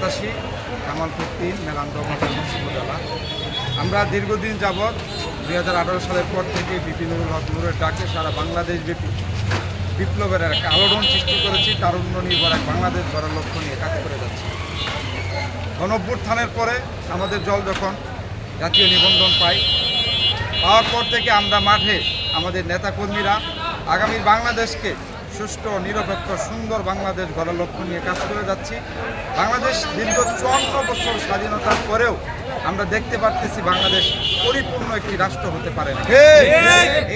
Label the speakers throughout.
Speaker 1: 87 কামালপুর 3 মেলান্দ উপজেলা। আমরা দীর্ঘদিন যাবৎ 2018 সালের পর থেকে বিপিন নূরের ডাকে সারা বাংলাদেশ ব্যাপী বিপ্লবের একটা আলোড়ন সৃষ্টি করেছি। তারুণ্য নির্ভর এক বাংলাদেশ গড়ার লক্ষ্য নিয়ে কাজ করে যাচ্ছি। গণঅভ্যুত্থানের পরে আমাদের দল যখন জাতীয় নিবন্ধন পাওয়ার পর থেকে আমরা মাঠে আমাদের নেতাকর্মীরা আগামী বাংলাদেশকে সুষ্ঠু নিরপেক্ষ সুন্দর বাংলাদেশ গড়ার লক্ষ্য নিয়ে কাজ করে যাচ্ছি। বাংলাদেশ দীর্ঘ 54 বছর স্বাধীনতার পরেও আমরা দেখতে পারতেছি বাংলাদেশ পরিপূর্ণ একটি রাষ্ট্র হতে পারে না।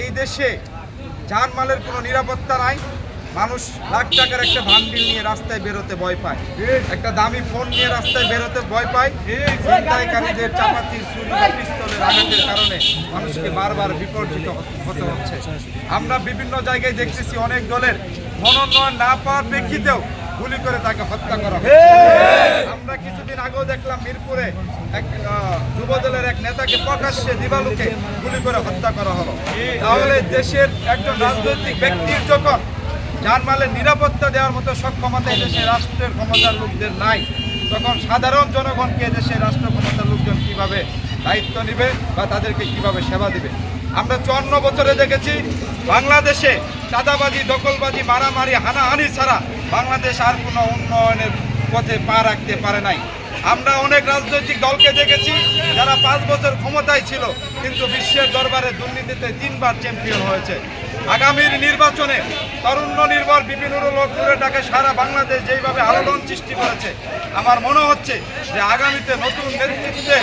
Speaker 1: এই দেশে জানমালের কোনো নিরাপত্তা নাই। মানুষ লাখ টাকার একটা ভান্ডিল নিয়ে রাস্তায় বেরোতে ভয় পায়, একটা দামি ফোন নিয়ে রাস্তায় বেরোতে ভয় পায়। ছিনতাইকারীদের চাপাতির ছুরি বা পিস্তলের আঘাতের কারণে মানুষকে বারবার বিপর্যিত হতে হচ্ছে। আমরা বিভিন্ন জায়গায় দেখতেছি অনেক দলের মনোনয়ন না পাওয়ার প্রেক্ষিতেও গুলি করে তাকে হত্যা করা হচ্ছে। আমরা কিছুদিন আগেও দেখলাম মিরপুরে এক যুবদলের এক নেতাকে প্রকাশ্যে দিবালুকে গুলি করে হত্যা করা হলো। তাহলে দেশের একজন রাজনৈতিক ব্যক্তির যখন জানমালের নিরাপত্তা দেওয়ার মতো সক্ষমতা এদেশের রাষ্ট্রের ক্ষমতার লোকদের নাই, তখন সাধারণ জনগণকে এদেশের রাষ্ট্র ক্ষমতার লোকজন কিভাবে দায়িত্ব নেবে বা তাদেরকে কিভাবে সেবা দিবে? আমরা 54 বছরে দেখেছি বাংলাদেশে চাঁদাবাজি, দখলবাজি, মারামারি, হানাহানি ছাড়া বাংলাদেশ আর কোনো উন্নয়নের পথে পা রাখতে পারে নাই। আমরা অনেক রাজনৈতিক দলকে দেখেছি যারা 5 বছর ক্ষমতায় ছিল কিন্তু বিশ্বের দরবারে দুর্নীতিতে 3 বার চ্যাম্পিয়ন হয়েছে। আগামীর নির্বাচনে তারুণ্য নির্ভর বিপিন নূরের ডাকে সারা বাংলাদেশ যেইভাবে আলোড়ন সৃষ্টি করেছে, আমার মনে হচ্ছে যে আগামীতে নতুন নেতৃত্বে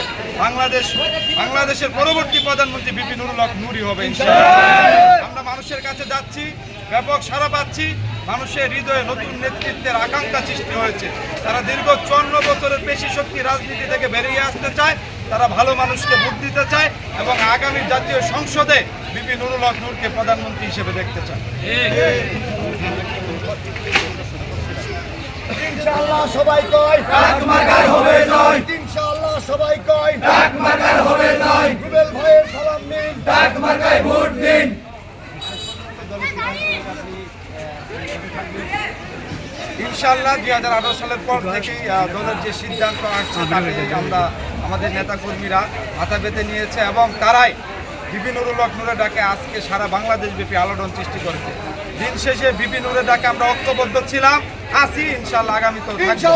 Speaker 1: বাংলাদেশের পরবর্তী প্রধানমন্ত্রী বিপিন নূরই হবে ইনশাআল্লাহ। আমরা মানুষের কাছে যাচ্ছি, ব্যাপক সাড়া পাচ্ছি। মানুষের হৃদয়ে নতুন নেতৃত্বের আকাঙ্ক্ষা সৃষ্টি হয়েছে। তারা দীর্ঘ 54 বছরের পেশি শক্তি রাজনীতি থেকে বেরিয়ে আসতে চায়, তারা ভালো মানুষকে ভোট দিতে চায় এবং আগামী জাতীয় সংসদে বিপিন নূরকে প্রধানমন্ত্রী হিসেবে দেখতে চায়।
Speaker 2: ইনশাআল্লাহ সবাই কয় ডাক মার্কায় হবে জয়। ইনশাআল্লাহ সবাই কয় ডাক মার্কায় হবে জয়। রুবেল ভাইয়ের সালাম নিন, ডাক মার্কায় ভোট দিন।
Speaker 1: ইনশাআল্লাহ 2018 সালের পর থেকেই দলের যে সিদ্ধান্ত আসছে তাতে আমরা আমাদের নেতাকর্মীরা মাথা পেতে নিয়েছে এবং তারাই বিপিন নূরের ডাকে আজকে সারা বাংলাদেশ ব্যাপী আলোড়ন সৃষ্টি করেছে। দিন শেষে বিপিন নূরের ডাকে আমরা ঐক্যবদ্ধ ছিলাম, আছি, ইনশাআল্লাহ আগামীতেও থাকবো।